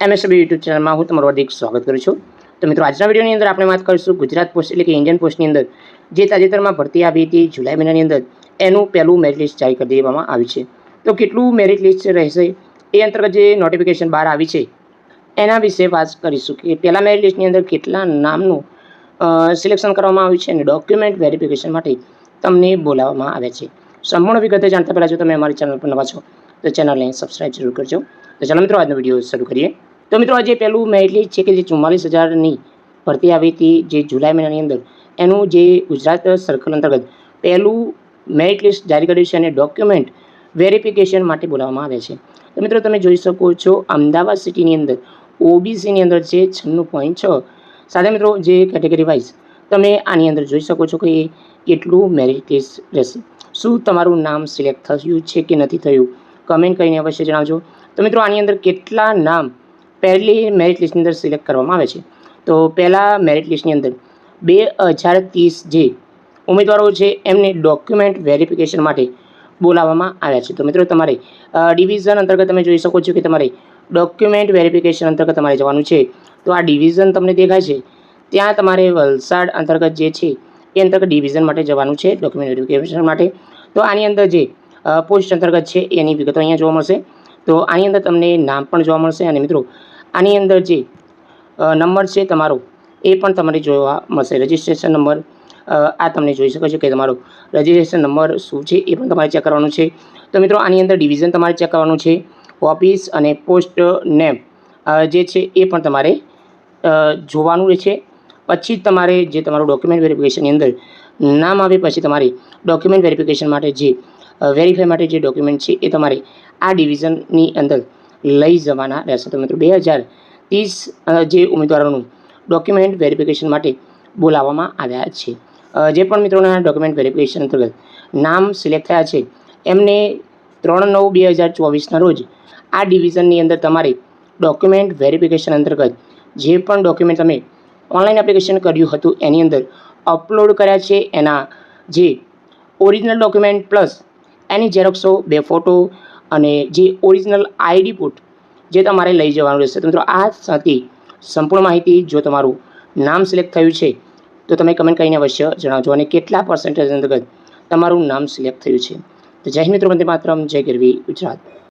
MSW YouTube ચેનલમાં હું તમારું હાર્દિક સ્વાગત કરું છું। તો મિત્રો આજના વિડીયોની અંદર આપણે વાત કરીશું ગુજરાત પોસ્ટ એટલે કે ઇન્ડિયન પોસ્ટની અંદર જે તાજેતરમાં ભરતી આવી હતી જુલાઈ મહિનાની અંદર એનું પહેલું મેરિટ લિસ્ટ જારી કરી દેવામાં આવ્યું છે। તો કેટલું મેરિટ લિસ્ટ રહેશે એ અંતર્ગત જે નોટિફિકેશન બહાર આવી છે એના વિશે વાત કરીશું કે પહેલા મેરિટ લિસ્ટની અંદર કેટલા નામનું સિલેક્શન કરવામાં આવ્યું છે અને ડોક્યુમેન્ટ વેરિફિકેશન માટે તમને બોલાવવામાં આવ્યા છે। સંપૂર્ણ વિગતે જાણતા પહેલાં જો તમે અમારી ચેનલ પર નવા છો તો ચેનલને સબસ્ક્રાઈબ જરૂર કરજો। તો ચાલો મિત્રો આજનો વિડીયો શરૂ કરીએ। તો મિત્રો આજે પહેલું મેરિટ લિસ્ટ છે કે જે 44,000ની ભરતી આવી હતી જે જુલાઈ મહિનાની અંદર એનું જે ગુજરાત સર્કલ અંતર્ગત પહેલું મેરિટ લિસ્ટ જારી કર્યું છે અને ડોક્યુમેન્ટ વેરિફિકેશન માટે બોલાવવામાં આવે છે। તો મિત્રો તમે જોઈ શકો છો અમદાવાદ સિટીની અંદર ઓબીસીની અંદર છે 96.6 સાથે મિત્રો જે કેટેગરી વાઇઝ તમે આની અંદર જોઈ શકો છો કે કેટલું મેરિટ લિસ્ટ રહેશે। શું તમારું નામ સિલેક્ટ થયું છે કે નથી થયું કમેન્ટ કરીને અવશ્ય જણાવજો। તો મિત્રો આની અંદર કેટલા નામ પહેલી મેરિટ લિસ્ટની અંદર સિલેક્ટ કરવામાં આવે છે તો પહેલા મેરિટ લિસ્ટની અંદર 2030 જે ઉમેદવારો છે એમને ડોક્યુમેન્ટ વેરિફિકેશન માટે બોલાવવામાં આવ્યા છે। તો મિત્રો તમારે ડિવિઝન અંતર્ગત તમે જોઈ શકો છો કે તમારે ડોક્યુમેન્ટ વેરિફિકેશન અંતર્ગત તમારે જવાનું છે। તો આ ડિવિઝન તમને દેખાય છે ત્યાં તમારે વલસાડ અંતર્ગત જે છે એ અંતર્ગત ડિવિઝન માટે જવાનું છે ડોક્યુમેન્ટ વેરિફિકેશન માટે। તો આની અંદર જે પોસ્ટ અંતર્ગત છે એની વિગતો અહીંયા જોવા મળશે। તો આની અંદર તમને નામ પણ જોવા મળશે અને મિત્રો આની અંદર જે નંબર છે તમારો એ પણ તમને જોવા મળશે। રજિસ્ટ્રેશન નંબર આ તમને જોઈ શકો છો કે તમારો રજિસ્ટ્રેશન નંબર શું છે એ પણ તમારે ચેક કરવાનું છે। તો મિત્રો આની અંદર ડિવિઝન તમારે ચેક કરવાનું છે, ઓફિસ અને પોસ્ટ નેમ જે છે એ પણ તમારે જોવાનું રહેશે। પછી તમારે જે તમારું ડોક્યુમેન્ટ વેરિફિકેશનની અંદર નામ આવે પછી તમારે ડોક્યુમેન્ટ વેરિફિકેશન માટે જે વેરીફાઈ માટે જે ડોક્યુમેન્ટ છે એ તમારે આ ડિવિઝનની અંદર લઈ જવાના રહેશે। તો મિત્રો 2030 જે ઉમેદવારોનું ડોક્યુમેન્ટ વેરિફિકેશન માટે બોલાવવામાં આવ્યા છે। જે પણ મિત્રોના ડોક્યુમેન્ટ વેરિફિકેશન અંતર્ગત નામ સિલેક્ટ થયા છે એમને 3/9/2024ના રોજ આ ડિવિઝનની અંદર તમારે ડોક્યુમેન્ટ વેરિફિકેશન અંતર્ગત જે પણ ડોક્યુમેન્ટ તમે ઓનલાઈન એપ્લિકેશન કર્યું હતું એની અંદર અપલોડ કર્યા છે એના જે ઓરિજિનલ ડોક્યુમેન્ટ પ્લસ એની ઝેરોક્સો 2 ફોટો અને જે ઓરિજિનલ આઈડી પ્રૂફ જે તમારે લઈ જવાનું રહેશે। તો મિત્રો આ સાથે સંપૂર્ણ માહિતી જો તમારું નામ સિલેક્ટ થયું છે તો તમે કમેન્ટ કરીને અવશ્ય જણાવજો અને કેટલા પર્સન્ટેજ અંતર્ગત તમારું નામ સિલેક્ટ થયું છે। તો જય હિન્દ મિત્રો, વંદે માતરમ, જય ગરવી ગુજરાત।